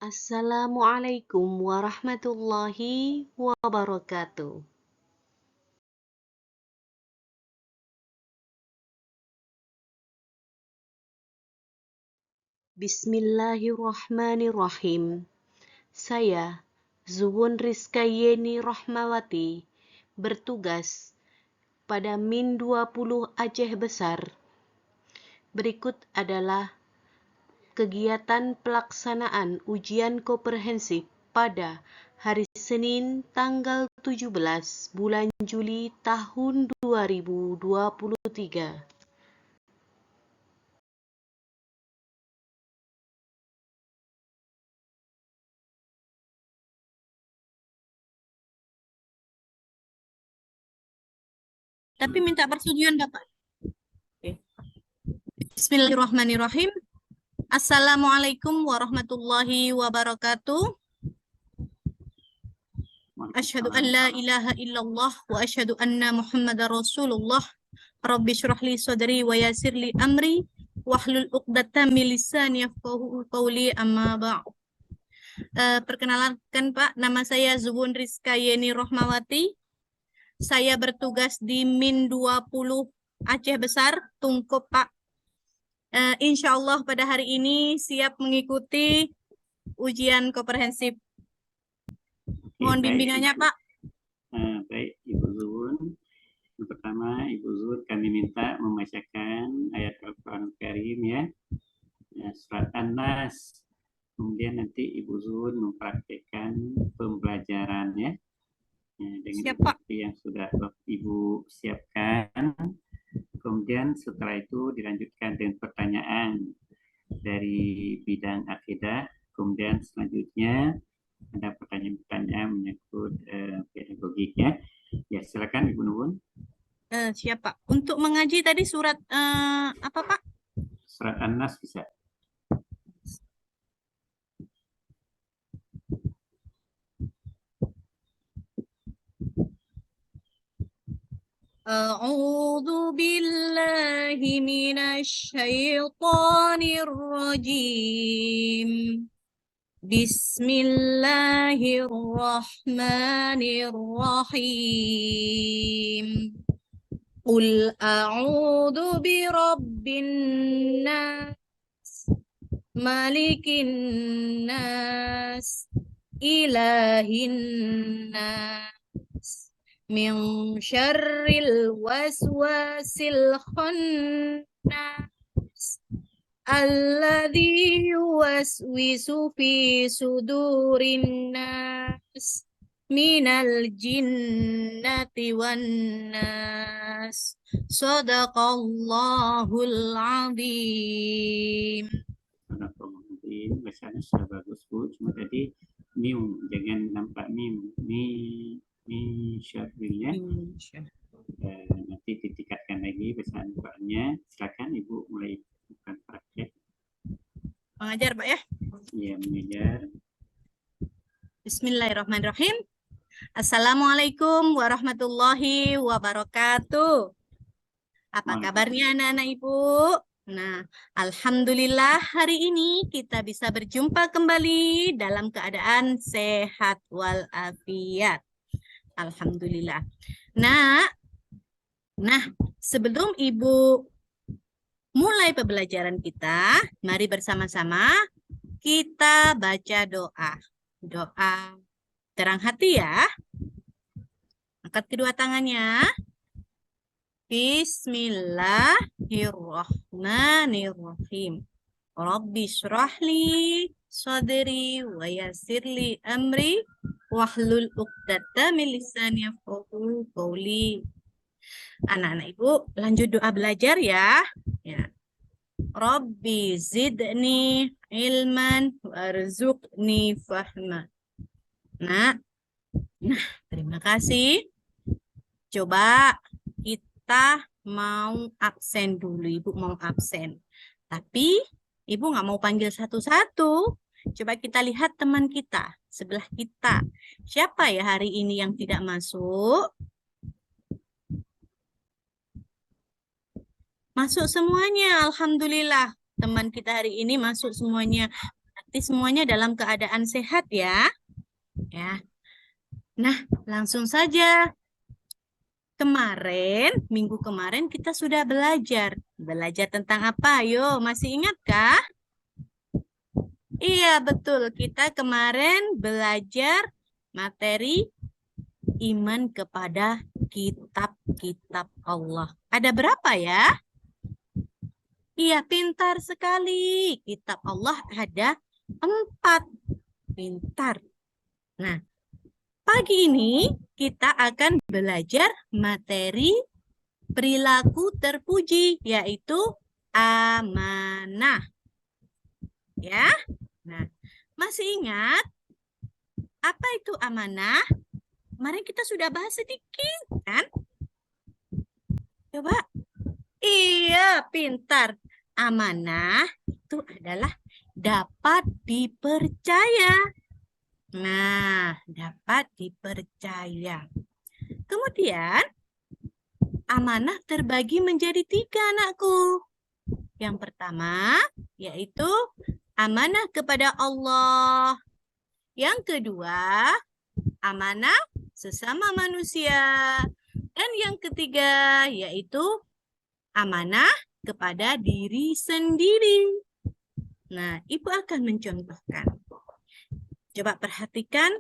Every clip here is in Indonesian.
Assalamualaikum warahmatullahi wabarakatuh. Bismillahirrahmanirrahim. Saya, Zuhun Rizka Yeni Rahmawati, bertugas pada Min 20 Aceh Besar. Berikut adalah kegiatan pelaksanaan ujian komprehensif pada hari Senin tanggal 17 bulan Juli tahun 2023. Tapi minta persetujuan Bapak. Bismillahirrahmanirrahim. Assalamualaikum warahmatullahi wabarakatuh. Asyhadu an la ilaha illallah wa asyhadu anna Muhammadar Rasulullah. Rabbi shrah li sadri wa yassir li amri wahlul 'uqdatam min lisani yafqahu qawli amma ba'd. Perkenalkan Pak, nama saya Zuhun Rizka Yeni Rahmawati. Saya bertugas di Min 20 Aceh Besar, Tungkup Pak. Insya Allah pada hari ini siap mengikuti ujian komprehensif. Mohon bimbingannya Pak. Baik Ibu Zuhun. Yang pertama Ibu Zuhun kami minta membacakan ayat Al-Quran Karim ya, surat An-Nas. Kemudian nanti Ibu Zuhun mempraktikkan pembelajarannya dengan seperti yang sudah Ibu siapkan. Kemudian setelah itu dilanjutkan dengan pertanyaan dari bidang akidah. Kemudian selanjutnya ada pertanyaan-pertanyaan menyangkut pedagogik ya. Ya silakan Ibu Nuwun. Siap Pak. Untuk mengaji tadi surat apa Pak? Surat An-Nas bisa. A'udzu billahi minasy syaithanir rajim. Bismillahirrahmanirrahim. Qul a'udzu birabbin nas, malikin nas, ilahin nas, min syarril waswasil khannas, alladzi yuwaswisu fi sudurin nas, minal jinnati wan nas. Shadaqallahul azim. Shadaqallahul azim. Bacaan sudah bagus Bu. Cuma tadi mim, jangan nampak mim. Mi syarrilnya. Nanti ditingkatkan lagi bacaan Qur'annya. Silakan Ibu mulai bukan praktek. Mengajar Pak ya? Iya, mengajar. Bismillahirrahmanirrahim. Assalamualaikum warahmatullahi wabarakatuh. Apa kabarnya anak-anak Ibu? Nah, alhamdulillah hari ini kita bisa berjumpa kembali dalam keadaan sehat walafiat. Alhamdulillah. Nah, sebelum Ibu mulai pembelajaran kita, mari bersama-sama kita baca doa. Doa terang hati ya. Angkat kedua tangannya. Bismillahirrahmanirrahim. Rabbi shrahli sadri wa yassirli amri wahlul 'uqdatam min lisani yafqahu qawli. Anak-anak Ibu lanjut doa belajar ya. Rabbi zidni ilman warzuqni fahma. Nah, terima kasih. Coba kita mau absen dulu. Ibu mau absen. Tapi Ibu nggak mau panggil satu-satu. Coba kita lihat teman kita, sebelah kita. Siapa ya hari ini yang tidak masuk? Masuk semuanya, alhamdulillah. Teman kita hari ini masuk semuanya. berarti semuanya dalam keadaan sehat ya. Ya. Nah, langsung saja. Minggu kemarin kita sudah belajar. Belajar tentang apa? Ayo, masih ingatkah? Iya, betul. Kita kemarin belajar materi iman kepada kitab-kitab Allah. Ada berapa ya? Iya, pintar sekali. Kitab Allah ada 4. Pintar. Nah, pagi ini kita akan belajar materi perilaku terpuji, yaitu amanah. Ya, nah, masih ingat apa itu amanah? Kemarin kita sudah bahas sedikit, kan? Coba. Iya, pintar. Amanah itu adalah dapat dipercaya. Nah, dapat dipercaya. Kemudian, amanah terbagi menjadi 3, anakku. Yang pertama, yaitu amanah kepada Allah. Yang kedua, amanah sesama manusia. Dan yang ketiga, yaitu amanah kepada diri sendiri. Nah, Ibu akan mencontohkan. Coba perhatikan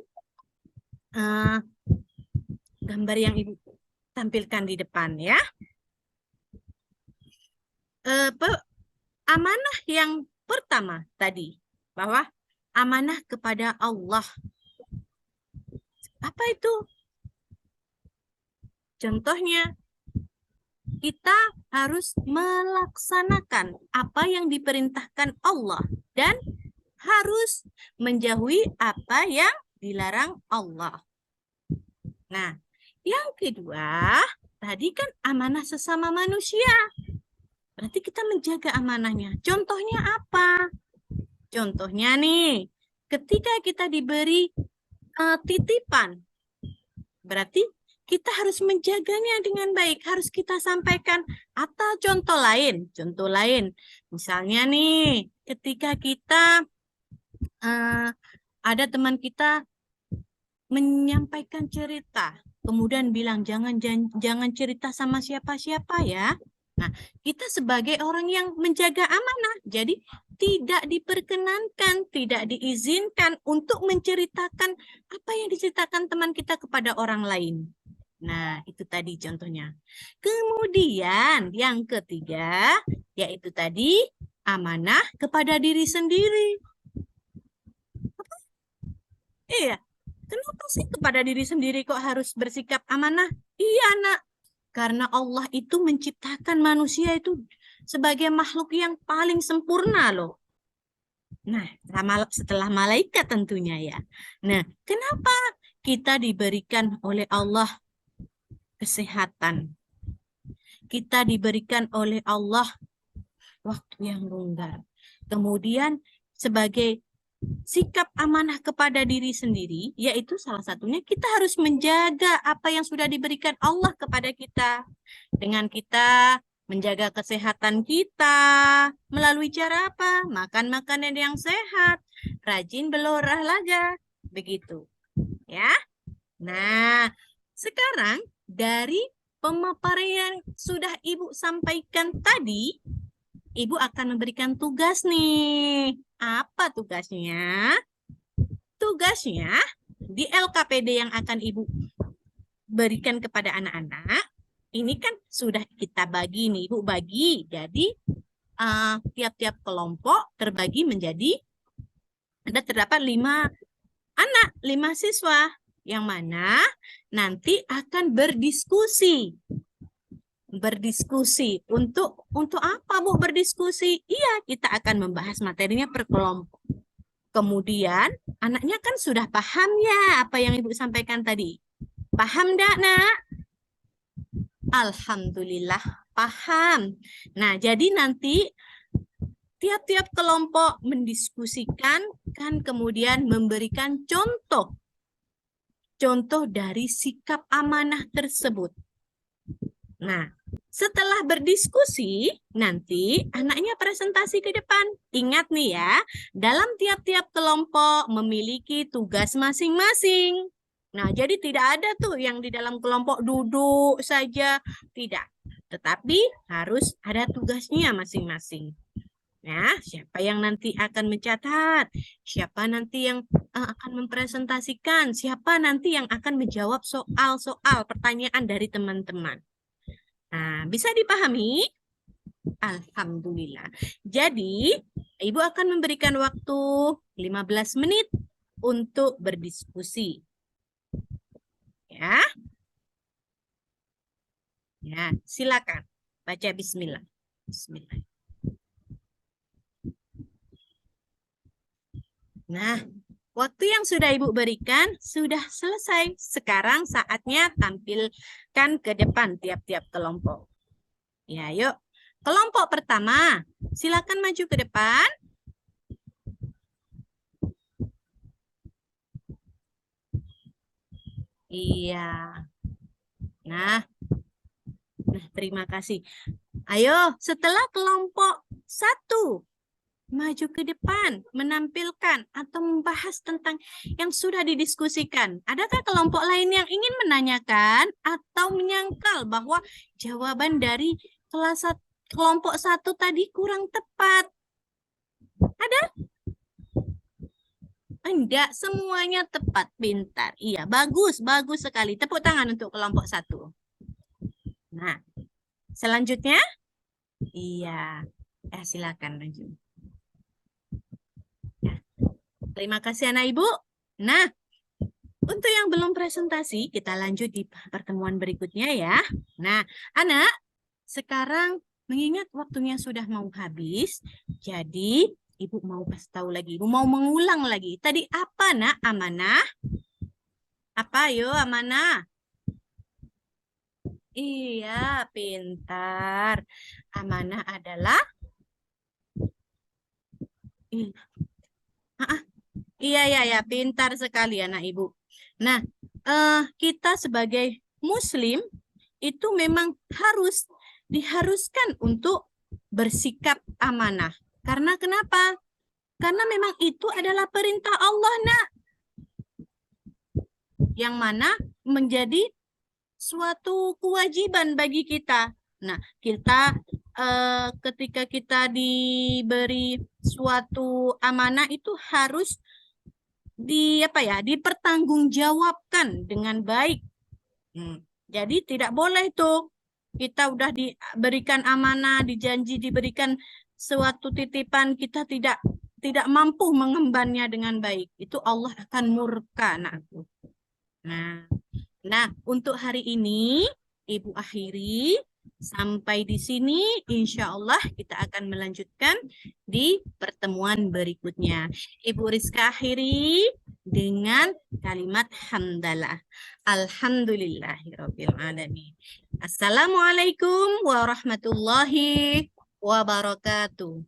gambar yang Ibu tampilkan di depan ya. Amanah yang pertama tadi, bahwa amanah kepada Allah. Apa itu? Contohnya, kita harus melaksanakan apa yang diperintahkan Allah dan harus menjauhi apa yang dilarang Allah. Nah, yang kedua, tadi kan amanah sesama manusia. Berarti kita menjaga amanahnya. Contohnya apa? Contohnya nih, ketika kita diberi titipan, berarti kita harus menjaganya dengan baik, harus kita sampaikan. Atau contoh lain, misalnya nih, ketika kita ada teman kita menyampaikan cerita, kemudian bilang jangan cerita sama siapa-siapa ya. Nah, kita sebagai orang yang menjaga amanah, jadi tidak diperkenankan, tidak diizinkan untuk menceritakan apa yang diceritakan teman kita kepada orang lain. Nah, itu tadi contohnya. Kemudian yang ketiga, yaitu tadi amanah kepada diri sendiri. Apa? Iya, kenapa sih kepada diri sendiri kok harus bersikap amanah? Iya, Nak. Karena Allah itu menciptakan manusia itu sebagai makhluk yang paling sempurna loh. Nah, setelah malaikat tentunya ya. Nah, kenapa kita diberikan oleh Allah kesehatan? Kita diberikan oleh Allah waktu yang longgar. Kemudian sebagai sikap amanah kepada diri sendiri, yaitu salah satunya kita harus menjaga apa yang sudah diberikan Allah kepada kita. Dengan kita menjaga kesehatan kita melalui cara apa? Makan makanan yang sehat, rajin berolahraga, begitu. Ya. Nah, sekarang dari pemaparan yang sudah Ibu sampaikan tadi, Ibu akan memberikan tugas nih. Apa tugasnya? Tugasnya di LKPD yang akan Ibu berikan kepada anak-anak, ini kan sudah kita bagi nih, Ibu bagi. Jadi tiap-tiap kelompok terbagi menjadi, terdapat 5 anak, 5 siswa, yang mana nanti akan berdiskusi. Berdiskusi untuk apa, Bu, berdiskusi? Iya, kita akan membahas materinya per kelompok. Kemudian anaknya kan sudah paham ya apa yang Ibu sampaikan tadi. Paham enggak, Nak? Alhamdulillah paham. Nah, jadi nanti tiap-tiap kelompok mendiskusikan, kan kemudian memberikan contoh dari sikap amanah tersebut. Nah, setelah berdiskusi, nanti anaknya presentasi ke depan. Ingat nih ya, dalam tiap-tiap kelompok memiliki tugas masing-masing. Nah, jadi tidak ada tuh yang di dalam kelompok duduk saja. Tidak. Tetapi harus ada tugasnya masing-masing. Ya, siapa yang nanti akan mencatat? Siapa nanti yang akan mempresentasikan? Siapa nanti yang akan menjawab soal-soal pertanyaan dari teman-teman? Nah, bisa dipahami? Alhamdulillah. Jadi, Ibu akan memberikan waktu 15 menit untuk berdiskusi. Ya. Ya, silakan. Baca bismillah. Bismillah. Nah, waktu yang sudah Ibu berikan sudah selesai. Sekarang saatnya tampilkan ke depan tiap-tiap kelompok. Ya, yuk. Kelompok pertama, silakan maju ke depan. Iya. Nah, terima kasih. Ayo, setelah kelompok 1 maju ke depan, menampilkan atau membahas tentang yang sudah didiskusikan. Adakah kelompok lain yang ingin menanyakan atau menyangkal bahwa jawaban dari kelompok 1 tadi kurang tepat? Ada? Enggak, semuanya tepat, pintar. Iya, bagus, bagus sekali. Tepuk tangan untuk kelompok 1. Nah, selanjutnya, iya, silakan lanjut. Terima kasih anak ibu. Nah, untuk yang belum presentasi, kita lanjut di pertemuan berikutnya ya. Nah, anak, sekarang mengingat waktunya sudah mau habis, jadi ibu mau kasih tahu lagi, ibu mau mengulang lagi. Tadi apa nak amanah? Apa yo amanah? Iya, pintar. Amanah adalah Iya, pintar sekali anak ibu. Nah, kita sebagai muslim itu memang diharuskan untuk bersikap amanah. Karena kenapa? Karena memang itu adalah perintah Allah, nak. Yang mana menjadi suatu kewajiban bagi kita. Nah, kita ketika kita diberi suatu amanah itu harus dipertanggungjawabkan dengan baik. Jadi tidak boleh tuh kita udah diberikan amanah, dijanji diberikan suatu titipan, kita tidak mampu mengembannya dengan baik. Itu Allah akan murka, anakku. Nah, untuk hari ini Ibu akhiri sampai di sini. Insya Allah kita akan melanjutkan di pertemuan berikutnya. Ibu Rizka akhiri dengan kalimat hamdalah. Alhamdulillahirabbil alamin. Assalamualaikum warahmatullahi wabarakatuh.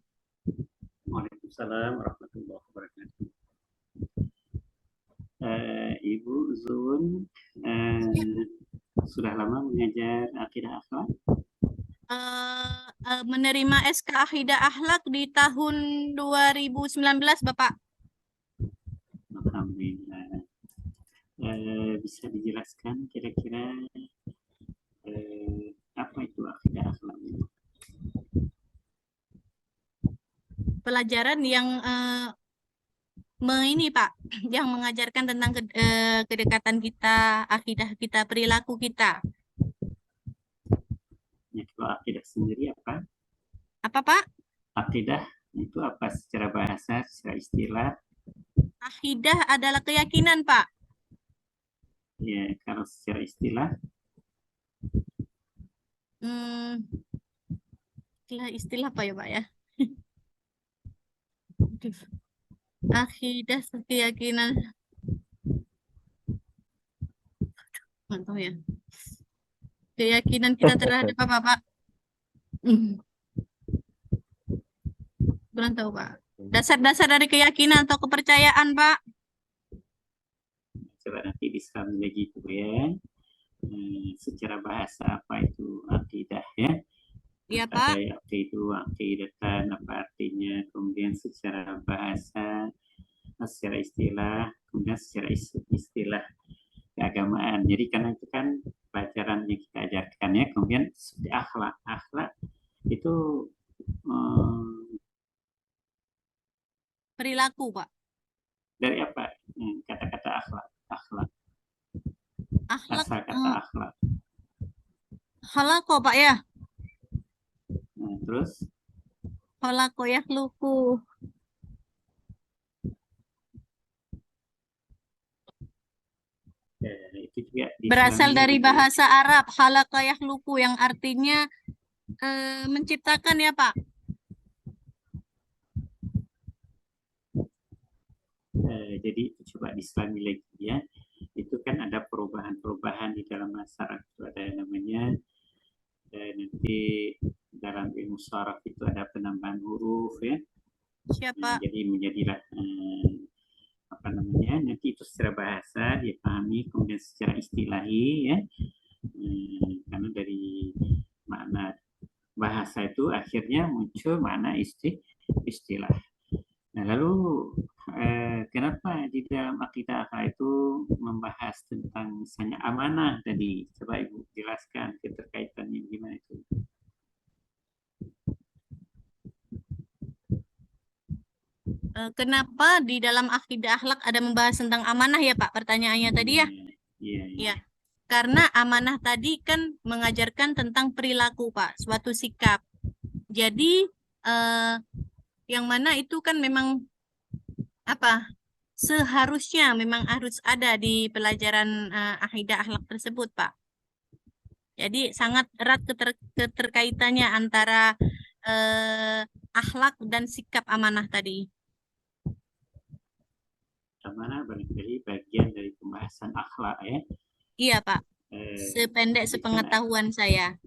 Waalaikumsalam warahmatullahi wabarakatuh. Ibu Zun sudah lama mengajar akidah akhlak? Menerima SK Akidah Akhlak di tahun 2019, Bapak. Alhamdulillah. Bisa dijelaskan kira-kira apa itu akidah akhlak? Pelajaran yang ini Pak, yang mengajarkan tentang kedekatan kita, akidah kita, perilaku kita. Ya, kalau akidah sendiri apa? Apa Pak? Akidah itu apa secara bahasa, secara istilah? Akidah adalah keyakinan Pak. Ya, kalau secara istilah? Istilah apa ya Pak ya? Akidah keyakinan. Nggak tahu ya. Keyakinan kita terhadap apa Pak? Kurang tahu Pak. Dasar-dasar dari keyakinan atau kepercayaan Pak? Coba nanti disampaikan gitu ya. secara bahasa apa itu akidah ya. Iya, Pak. Ada akidatan apa artinya, kemudian secara bahasa, secara istilah, kemudian secara istilah keagamaan. Jadi karena itu kan pelajaran yang kita ajarkan ya, kemudian seperti akhlak. Akhlak itu Perilaku, Pak. dari apa? Kata-kata akhlak. Akhlak, Asal kata akhlak. halako, Pak ya. Terus Halako yakhluqu. itu juga Berasal dari diselami bahasa Arab, halaka yakhluqu, yang artinya menciptakan ya, Pak. jadi coba diselami lagi ya. Itu kan ada perubahan-perubahan di dalam masyarakat. Itu ada namanya nanti dalam ilmu syaraf itu ada penambahan huruf ya. Siapa? Jadi menjadilah apa namanya, nanti itu secara bahasa dipahami, kemudian secara istilahi ya. Karena dari makna bahasa itu akhirnya muncul makna istilah. Nah, lalu kenapa di dalam akidah akhlak itu membahas tentang misalnya amanah tadi? Coba Ibu jelaskan keterkaitannya gimana itu. Kenapa di dalam akidah akhlak ada membahas tentang amanah ya, Pak? Pertanyaannya tadi ya? Iya. Iya. Karena amanah tadi kan mengajarkan tentang perilaku, Pak, suatu sikap. Jadi yang mana itu kan memang apa? Seharusnya memang harus ada di pelajaran akidah akhlak tersebut, Pak. Jadi sangat erat keterkaitannya antara akhlak dan sikap amanah tadi. Amanah barangkali bagian dari pembahasan akhlak ya. Iya, Pak. Sependek sepengetahuan saya.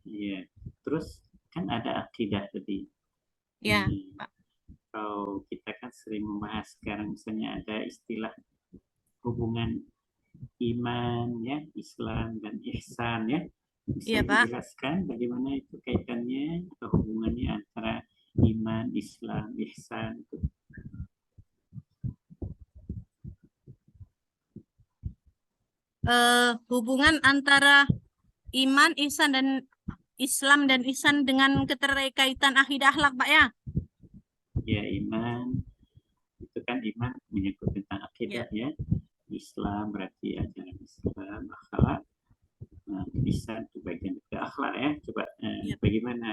Iya. Terus kan ada akidah tadi. Ya, Pak. Kalau kita kan sering membahas sekarang misalnya ada istilah hubungan iman ya, Islam dan ihsan ya. Bisa Iya, Pak. dijelaskan bagaimana itu kaitannya atau hubungannya antara iman, Islam, ihsan itu? Hubungan antara iman, ihsan dan Islam dan ihsan dengan keterkaitan akidah akhlak, Pak ya? Ya, iman itu kan iman menyangkut tentang akidah ya. Islam berarti ajaran Islam, akhlak. Nah, ihsan itu bagian dari akhlak ya. Coba bagaimana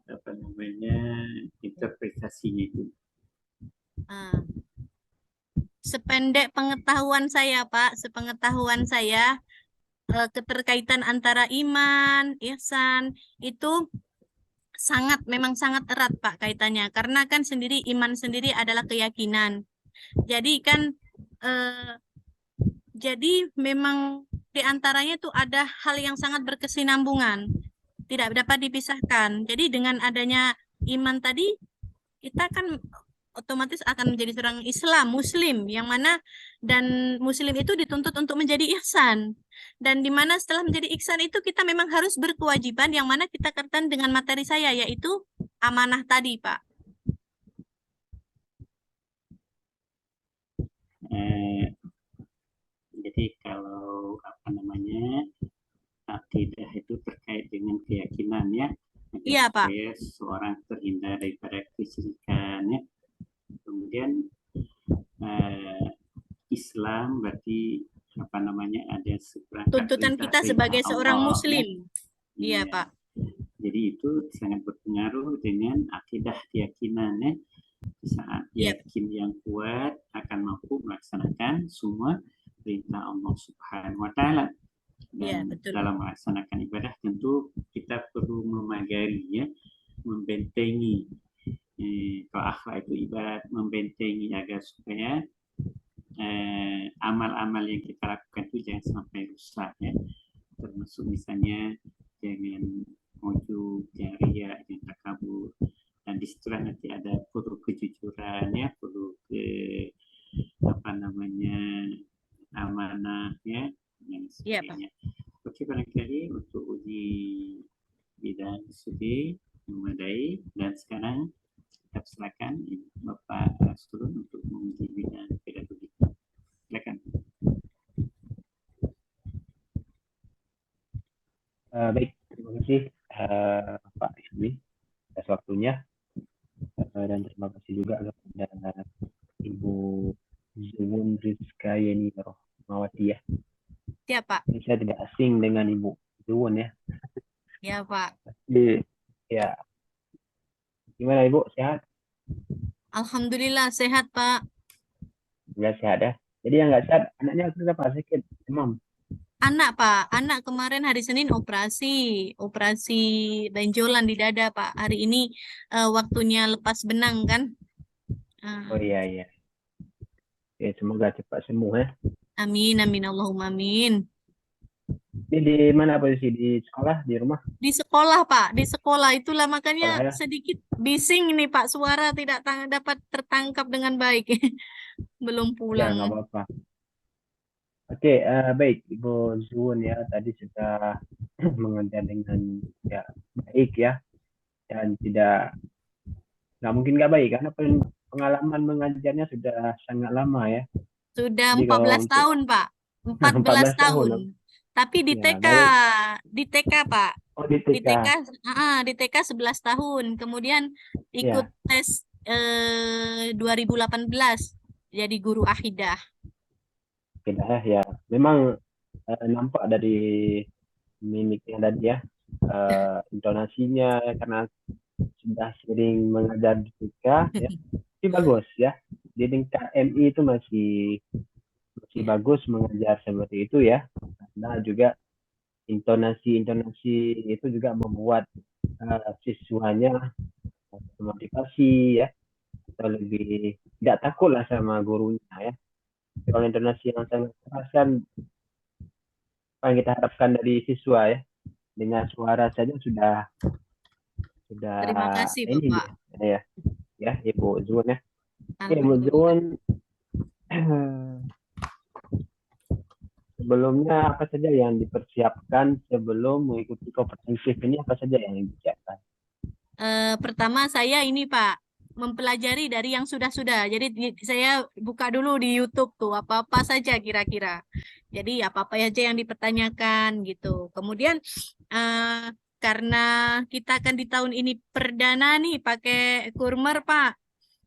apa namanya interpretasinya itu? Sependek pengetahuan saya, Pak, sepengetahuan saya, keterkaitan antara iman, ihsan itu memang sangat erat, Pak, kaitannya. Karena kan iman sendiri adalah keyakinan. Jadi kan jadi memang di antaranya itu ada hal yang sangat berkesinambungan, tidak dapat dipisahkan. Jadi dengan adanya iman tadi, kita kan otomatis akan menjadi seorang Islam, Muslim, yang mana dan Muslim itu dituntut untuk menjadi ihsan. Dan di mana setelah menjadi ihsan itu kita memang harus berkewajiban, yang mana kita kaitan dengan materi saya, yaitu amanah tadi, Pak. Jadi kalau apa namanya akidah itu terkait dengan keyakinan ya. Iya, Pak. Supaya seorang terhindar daripada kesyirikan ya. Kemudian Islam berarti apa namanya ada seperangkat tuntutan kita sebagai seorang Muslim. Ya. Iya, Pak. Jadi itu sangat berpengaruh dengan akidah keyakinan ya. Saat yakin yang kuat akan mampu melaksanakan semua perintah Allah Subhanahu wa Ta'ala. Dan dalam melaksanakan ibadah tentu kita perlu memagari ya, membentengi. Kalau akhlak itu ibarat membentengi agar supaya amal-amal yang kita lakukan itu jangan sampai rusak ya. Termasuk misalnya jangan ujub, jangan riya, jangan takabur. Dan disitulah nanti ada perlu kejujuran ya, perlu apa namanya amanah ya, yang Iya, Pak. sebagainya. Oke, barangkali untuk uji bidang studi memadai, dan sekarang kita persilakan Bapak Surun untuk menguji bidang pedagogik. Silakan. Baik, terima kasih Pak Ismi atas waktunya, dan terima kasih juga kepada Ibu Zuwun Rizka Yeni Rohmawati ya. Iya, Pak. Ini saya tidak asing dengan Ibu Zuwun ya. Iya, Pak. Jadi ya, gimana Ibu, sehat? Alhamdulillah sehat, Pak. Nggak sehat ya. Jadi yang nggak sehat anaknya kenapa sakit demam? Anak, Pak. Anak kemarin hari Senin operasi benjolan di dada, Pak. Hari ini waktunya lepas benang kan? Oh iya. Ya, semoga cepat sembuh ya. Amin, amin, Allahumma amin. Ini di mana posisi, di sekolah, di rumah? Di sekolah, Pak. Di sekolah. Itulah makanya Sekolah ya? sedikit bising nih, Pak. Suara tidak dapat tertangkap dengan baik. Belum Ya, pulang. nggak apa-apa. Oke, baik Ibu Zuwun ya, tadi sudah mengajar dengan ya baik ya, dan nggak mungkin nggak baik karena pengalaman mengajarnya sudah sangat lama ya. Sudah Jadi kalau 14 untuk tahun, Pak. 14 14 tahun. tahun, Tapi di ya TK, baru Pak. di Di TK, TK, di TK 11 tahun. Kemudian ikut ya 2018 jadi guru akidah. tidak ya. Memang nampak dari mimiknya tadi ya, intonasinya karena sudah sering mengajar di TK ya, tapi bagus ya. Di tingkat MI itu masih bagus mengajar seperti itu ya, karena juga intonasi itu juga membuat siswanya termotivasi ya, atau lebih tidak takut lah sama gurunya ya. Kalau intonasi yang sangat keras kan apa yang kita harapkan dari siswa ya, dengan suara saja sudah Terima kasih, ini Bapak. ya Ibu Zuwun ya. Oke, Ibu Alhamdulillah. Zuwun, sebelumnya apa saja yang dipersiapkan sebelum mengikuti komprehensif ini, apa saja yang disiapkan? Pertama saya ini, Pak, mempelajari dari yang sudah-sudah. Jadi saya buka dulu di YouTube tuh apa-apa saja kira-kira. Jadi apa-apa aja yang dipertanyakan gitu. Kemudian karena kita akan di tahun ini perdana nih pakai Kurmer, Pak.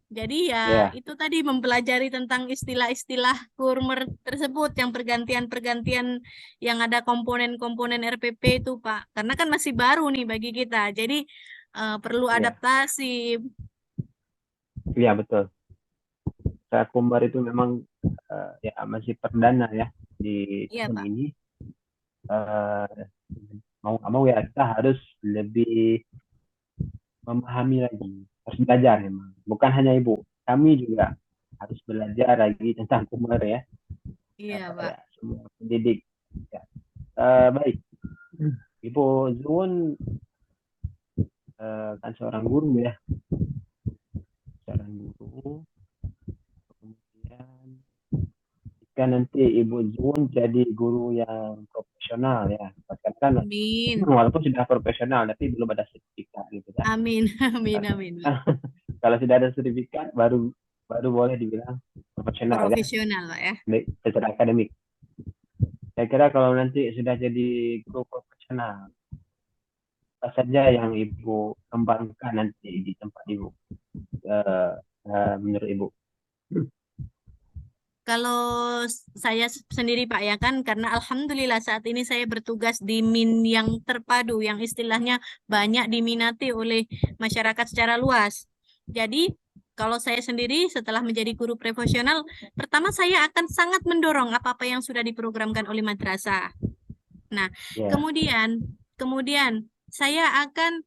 Jadi ya itu tadi mempelajari tentang istilah-istilah Kurmer tersebut yang pergantian-pergantian yang ada komponen-komponen RPP itu, Pak. Karena kan masih baru nih bagi kita. Jadi perlu adaptasi. Iya betul. Saya Kumbar itu memang ya masih perdana ya di tahun Pak. ini. Mau nggak mau ya kita harus lebih memahami lagi, harus belajar memang. Bukan hanya Ibu, kami juga harus belajar lagi tentang Kumbar ya. Iya, Pak. Ya, semua pendidik. Ya. Baik, Ibu Zuwun kan seorang guru ya, kemudian jika nanti Ibu Zuwun jadi guru yang profesional ya, kan Amin. walaupun sudah profesional tapi belum ada sertifikat gitu kan. Amin, amin. Kalau sudah ada sertifikat baru boleh dibilang profesional Profesional, Pak ya. Secara akademik. Saya kira kalau nanti sudah jadi guru profesional, apa saja yang Ibu kembangkan nanti di tempat Ibu, menurut Ibu? Kalau saya sendiri, Pak, ya kan, karena alhamdulillah saat ini saya bertugas di MIN yang terpadu, yang istilahnya banyak diminati oleh masyarakat secara luas. Jadi kalau saya sendiri setelah menjadi guru profesional, pertama saya akan sangat mendorong apa-apa yang sudah diprogramkan oleh madrasah. Nah, kemudian saya akan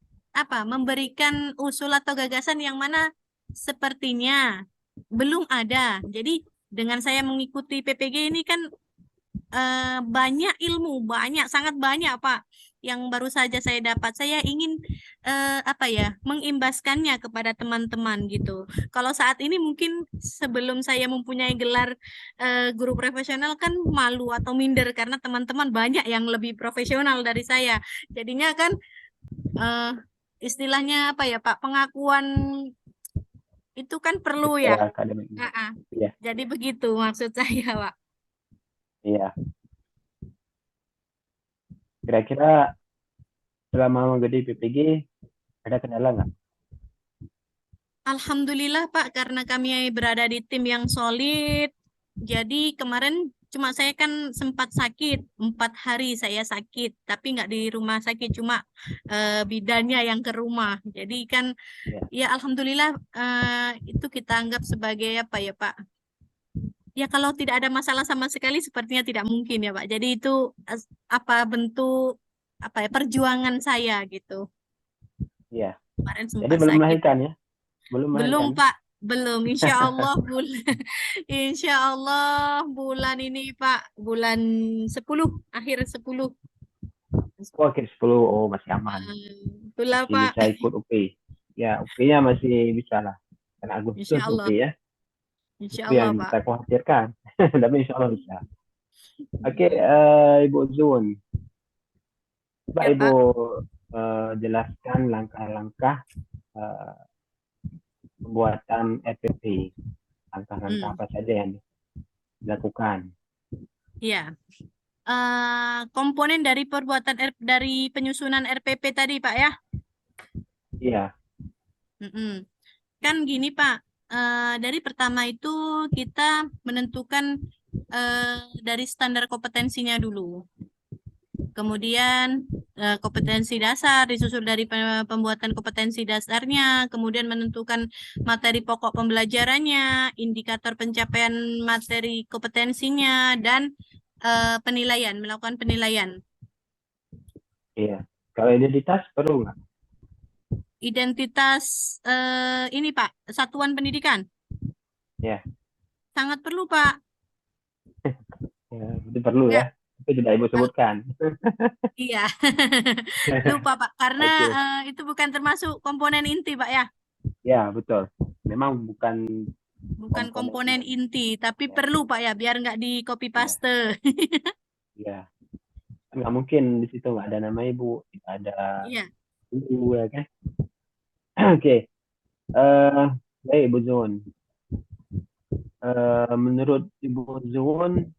memberikan usul atau gagasan yang mana sepertinya belum ada. Jadi dengan saya mengikuti PPG ini kan banyak ilmu, sangat banyak, Pak. yang baru saja saya dapat. Saya ingin mengimbaskannya kepada teman-teman gitu. Kalau saat ini mungkin sebelum saya mempunyai gelar guru profesional kan malu atau minder karena teman-teman banyak yang lebih profesional dari saya. Jadinya kan eh, istilahnya apa ya Pak, pengakuan itu kan perlu ya. Secara akademik. Ah. Iya, Jadi begitu maksud saya Pak. iya. Kira-kira selama mengikuti PPG ada kendala nggak? Alhamdulillah Pak, karena kami berada di tim yang solid. Jadi kemarin cuma saya kan sempat sakit, 4 hari saya sakit, tapi nggak di rumah sakit, cuma bidannya yang ke rumah. Jadi kan Iya. ya Alhamdulillah itu kita anggap sebagai apa ya Pak? Ya kalau tidak ada masalah sama sekali sepertinya tidak mungkin ya Pak. Jadi itu bentuk apa ya perjuangan saya gitu. Iya. Kemarin Jadi sempat belum sakit. melahirkan ya? Belum Belum melahirkan. Pak, belum. Insya Allah bulan ini Pak, bulan 10, akhir 10. Oh, akhir 10. Oh, masih aman. Itulah Masih Pak, bisa ikut UP. Ya, UP-nya masih bisa lah. Kan Agustus insya UP Allah, ya. insya Itu Allah yang Pak. kita khawatirkan. Tapi insya Allah bisa. Oke, Ibu Zun. Coba Ya Ibu Pak. jelaskan langkah-langkah pembuatan RPP. Langkah-langkah apa saja yang dilakukan. Ya. Komponen dari dari penyusunan RPP tadi Pak ya. Iya. Kan gini Pak, dari pertama itu kita menentukan dari standar kompetensinya dulu. Kemudian kompetensi dasar disusul dari pembuatan kompetensi dasarnya, kemudian menentukan materi pokok pembelajarannya, indikator pencapaian materi kompetensinya, dan penilaian, melakukan penilaian. Iya. Kalau identitas perlu nggak? Identitas ini Pak, satuan pendidikan. Ya. Sangat perlu Pak. Ya, itu perlu Ya. ya. Itu tidak Ibu sebutkan. Iya, lupa Pak, karena Oke. itu bukan termasuk komponen inti Pak ya. Ya, betul. Memang bukan Komponen inti, tapi ya. perlu Pak ya, biar nggak di copy paste. Ya. Kan nggak mungkin di situ nggak ada nama Ibu, tidak ada Iya. Ibu ya kan. Oke. Baik Ibu Zun. Menurut Ibu Zun,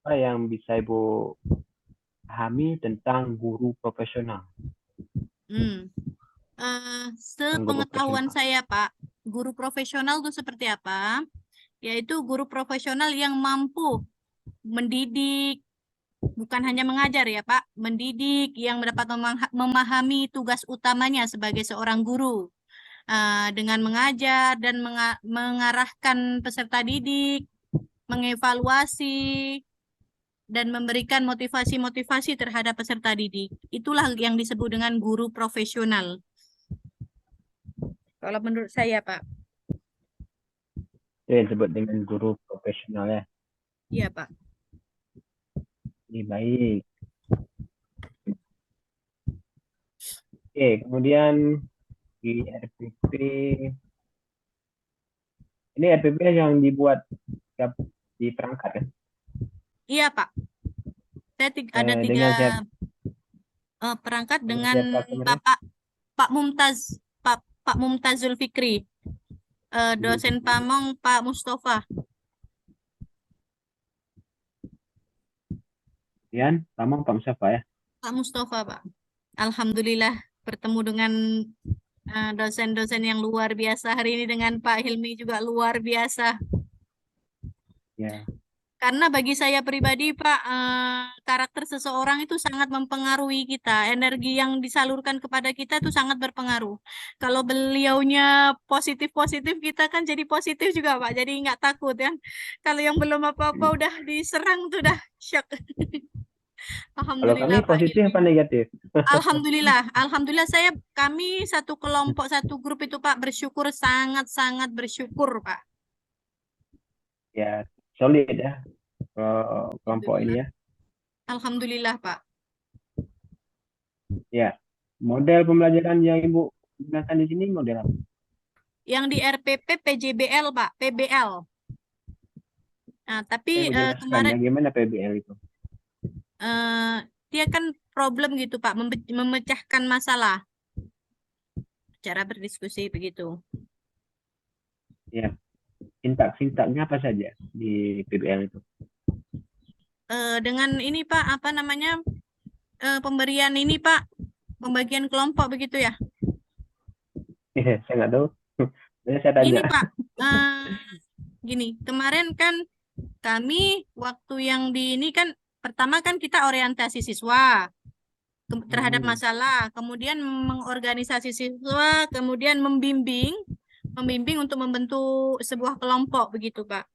apa yang bisa Ibu pahami tentang guru profesional? Sepengetahuan saya Pak, guru profesional itu seperti apa? Yaitu guru profesional yang mampu mendidik, bukan hanya mengajar ya Pak, mendidik, yang dapat memahami tugas utamanya sebagai seorang guru dengan mengajar dan mengarahkan peserta didik, mengevaluasi, dan memberikan motivasi-motivasi terhadap peserta didik. Itulah yang disebut dengan guru profesional. Kalau menurut saya Pak. Itu yang disebut dengan guru profesional ya? Iya Pak. Ini baik. Oke, kemudian di RPP, ini RPP yang dibuat di perangkat ya? Iya Pak. Saya ada 3 perangkat dengan Pak Mumtaz, Pak Mumtazul Fikri, dosen Pamong Pak Mustafa. Kemudian Pamong Pak Mustafa ya? Pak Mustafa Pak. Alhamdulillah bertemu dengan dosen-dosen yang luar biasa hari ini, dengan Pak Hilmi juga luar biasa. Ya. Karena bagi saya pribadi Pak, karakter seseorang itu sangat mempengaruhi kita. Energi yang disalurkan kepada kita itu sangat berpengaruh. Kalau beliaunya positif-positif, kita kan jadi positif juga Pak. Jadi nggak takut kan. Kalau yang belum apa-apa udah diserang tuh udah shock. Kalau kami Alhamdulillah Pak positif Hilmi. apa negatif? Alhamdulillah kami satu kelompok, satu grup itu Pak bersyukur, sangat-sangat bersyukur Pak. Ya, solid ya kelompok ini ya. Alhamdulillah Pak. Ya, model pembelajaran yang Ibu gunakan di sini model apa? Yang di RPP PJBL, Pak, PBL. Nah, tapi Ibu jelaskan kemarin bagaimana PBL itu. dia kan problem gitu, Pak, memecahkan masalah. Cara berdiskusi begitu. Ya, sintak-sintaknya apa saja di PBL itu? Dengan ini, Pak, apa namanya, pemberian ini, Pak, pembagian kelompok begitu ya. Saya nggak tahu. Saya tanya. Gini, Pak, gini, kemarin kan kami waktu yang di ini kan pertama kan kita orientasi siswa terhadap masalah, kemudian mengorganisasi siswa, kemudian membimbing untuk membentuk sebuah kelompok begitu, Pak.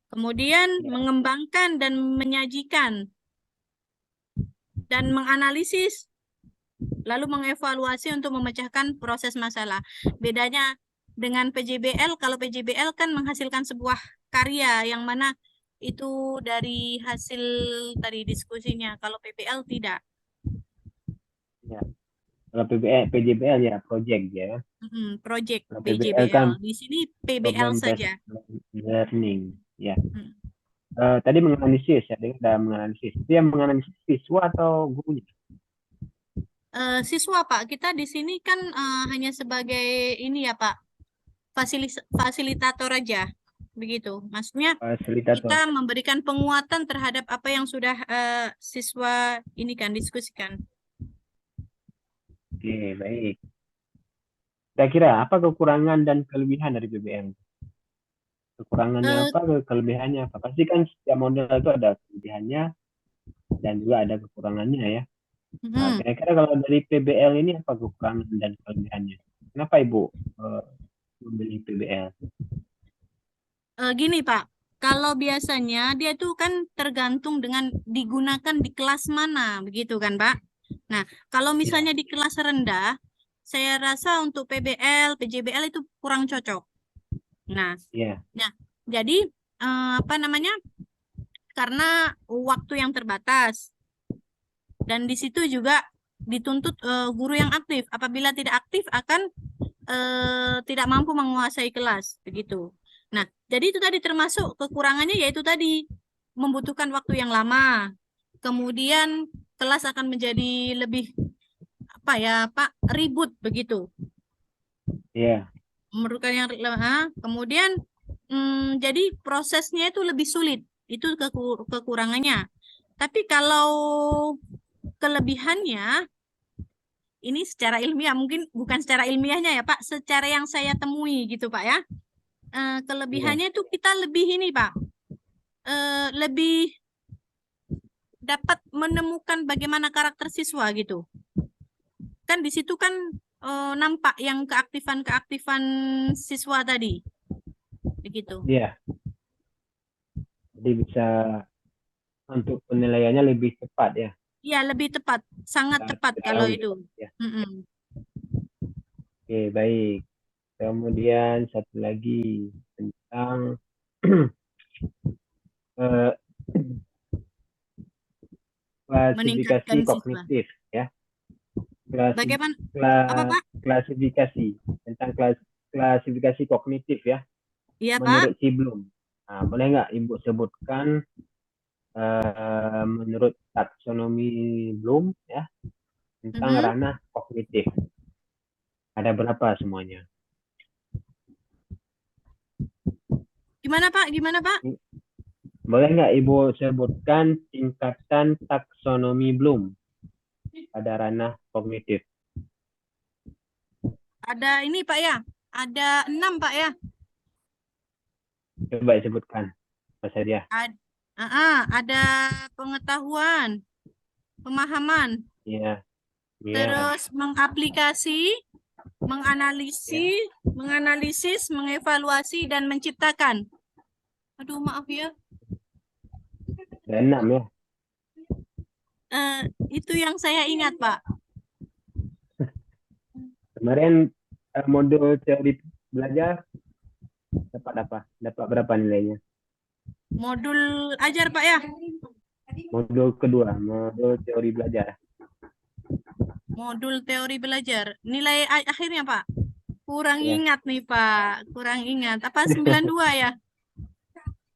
Kemudian mengembangkan dan menyajikan dan menganalisis, lalu mengevaluasi untuk memecahkan proses masalah. Bedanya dengan PJBL, kalau PJBL kan menghasilkan sebuah karya yang mana itu dari hasil tadi diskusinya. Kalau PBL tidak. Ya. Kalau PJBL ya project ya. Project Kalau PBL kan PJBL. Di sini PBL program based saja. learning. Ya. Hmm. Tadi menganalisis ya, ada menganalisis. Itu yang menganalisis siswa atau gurunya? Siswa, Pak, kita di sini kan hanya sebagai ini ya, Pak, fasilitator aja, begitu. Maksudnya Fasilitator. kita memberikan penguatan terhadap apa yang sudah siswa ini kan diskusikan. Oke, baik. Kira-kira apa kekurangan dan kelebihan dari PBL? Kekurangannya apa, kelebihannya apa? Pasti kan setiap model itu ada kelebihannya dan juga ada kekurangannya ya. Nah, kira-kira kalau dari PBL ini apa kekurangan dan kelebihannya? Kenapa Ibu memilih PBL? Gini, Pak, kalau biasanya dia tuh kan tergantung dengan digunakan di kelas mana, begitu kan, Pak? Nah, kalau misalnya di kelas rendah, saya rasa untuk PBL, PJBL itu kurang cocok. Nah, jadi apa namanya? Karena waktu yang terbatas dan di situ juga dituntut guru yang aktif. Apabila tidak aktif akan tidak mampu menguasai kelas, begitu. Nah, jadi itu tadi termasuk kekurangannya yaitu tadi membutuhkan waktu yang lama. Kemudian kelas akan menjadi lebih apa ya, Pak, ribut begitu. Iya. Memerlukan yang kemudian jadi prosesnya itu lebih sulit. Itu kekurangannya. Tapi kalau kelebihannya ini secara ilmiah, mungkin bukan secara ilmiahnya ya, Pak, secara yang saya temui gitu, Pak ya. Kelebihannya itu kita lebih ini, Pak, lebih dapat menemukan bagaimana karakter siswa gitu. Kan di situ kan nampak yang keaktifan siswa tadi, begitu. Iya. Jadi bisa untuk penilaiannya lebih tepat ya. Iya, lebih tepat, sangat tepat kalau itu. Ya. Oke, baik. Kemudian satu lagi tentang klasifikasi kognitif ya. Bagaimana? Apa, Pak? Klasifikasi tentang klasifikasi kognitif ya. Iya, menurut Pak. Si Bloom. Nah, boleh nggak Ibu sebutkan menurut taksonomi Bloom ya tentang ranah kognitif? Ada berapa semuanya? Gimana, Pak? Gimana, Pak? Boleh nggak Ibu sebutkan tingkatan taksonomi Bloom pada ranah kognitif? Ada ini, Pak ya? Ada 6, Pak ya? Coba sebutkan apa saja. Ada pengetahuan, pemahaman, terus mengaplikasi, menganalisis, mengevaluasi, dan menciptakan. Aduh, maaf ya. Ada 6 ya. Itu yang saya ingat, Pak. Kemarin modul teori belajar dapat apa? Dapat berapa nilainya? Modul ajar, Pak ya? Modul kedua, modul teori belajar. Modul teori belajar. Nilai akhirnya, Pak. Kurang Ya. ingat nih, Pak. Kurang ingat. Apa 92 ya?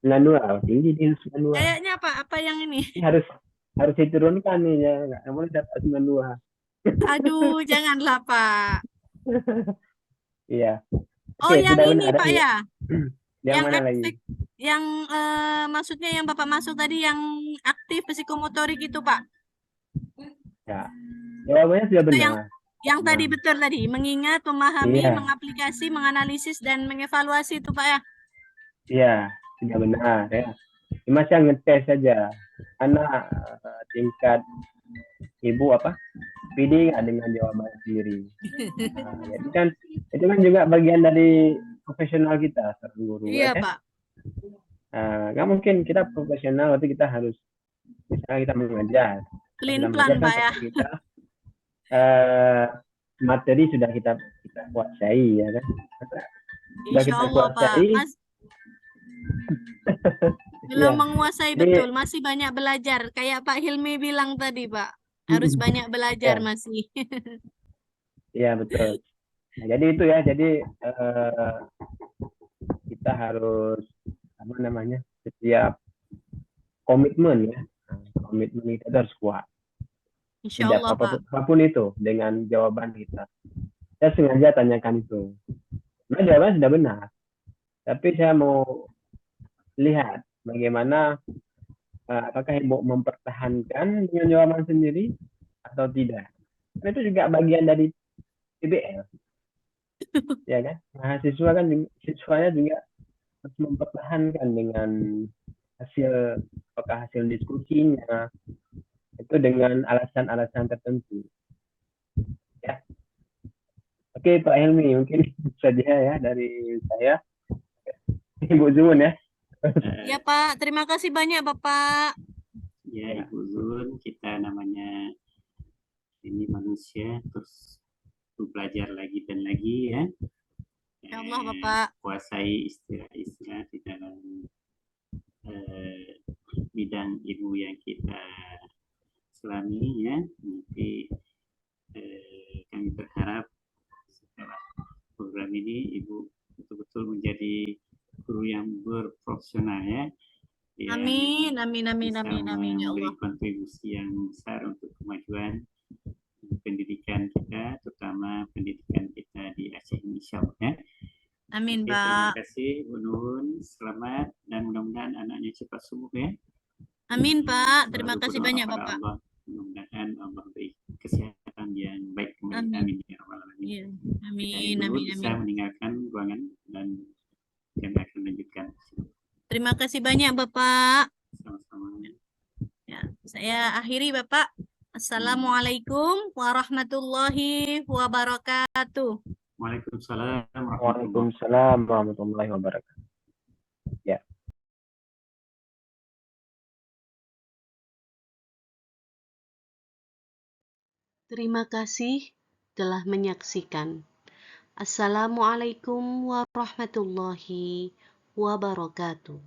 92, tinggi di 92. Kayaknya, Pak. Apa yang ini? Ini harus diturunkan nih ya, nggak boleh dapat 92. Aduh, janganlah, Pak. Iya. Oh, Oke, yang sudah ini, benar Pak, ya. ya? Yang mana aktif, lagi? yang maksudnya yang Bapak masuk tadi yang aktif psikomotorik itu, Pak. Ya, jawabannya sudah Itu benar. yang tadi Nah, betul tadi, mengingat, memahami, iya, mengaplikasi, menganalisis dan mengevaluasi itu, Pak ya. iya, sudah benar ya. Cuma saya ngetes saja, karena tingkat ibu PD nggak dengan jawaban sendiri. Nah, jadi kan itu kan juga bagian dari profesional kita seorang guru. Iya, Ya. Pak. Nggak mungkin kita profesional, berarti kita harus misalnya kita mengajar. Pelin-pelan, Pak ya. Kita materi sudah kita kuasai ya kan. Sudah Insya kita Allah, Pak. kuasai. Belum Iya. menguasai betul, masih banyak belajar. Kayak Pak Hilmi bilang tadi, Pak. Harus banyak belajar Ya. masih. Iya, betul. Nah, jadi itu ya, jadi kita harus setiap komitmen ya, komitmen kita harus kuat. Insya Allah, Pak. Apapun itu dengan jawaban kita. Saya sengaja tanyakan itu. Nah, jawaban sudah benar. Tapi saya mau lihat bagaimana apakah Ibu mempertahankan dengan jawaban sendiri atau tidak. Nah, itu juga bagian dari PBL. Ya kan? Mahasiswa kan siswanya juga harus mempertahankan dengan apakah hasil diskusinya itu dengan alasan-alasan tertentu. Ya. Oke, Pak Helmi, mungkin saja ya dari saya. Ibu Zun ya. Ya, Pak. Terima kasih banyak, Bapak. Ya, Ibu Zun, kita namanya ini manusia, terus belajar lagi dan lagi ya. Ya Allah, Bapak. Kuasai istilah-istilah di dalam bidang ilmu yang kita selami ya. Nanti kami berharap setelah program ini Ibu betul-betul menjadi guru yang berprofesional ya. Amin, amin, amin, Bisa amin, amin, ya Allah. memberi kontribusi yang besar untuk kemajuan pendidikan kita, terutama pendidikan kita di Aceh ini, insya Allah ya. Amin, Oke, Pak. terima kasih Bu Nun, selamat dan mudah-mudahan anaknya cepat sembuh ya. Amin, Pak. Terima kasih banyak, Bapak. Allah. Mudah-mudahan Allah beri kesehatan yang baik kembali. Amin. Amin ya rabbal alamin. Iya. Ya, Amin, Ibu amin, bisa amin. meninggalkan ruangan dan kami akan lanjutkan. Terima kasih banyak, Bapak. Sama-sama. Ya, saya akhiri, Bapak. Assalamualaikum warahmatullahi wabarakatuh. Waalaikumsalam warahmatullahi wabarakatuh. Ya. Terima kasih telah menyaksikan. Assalamualaikum warahmatullahi wabarakatuh.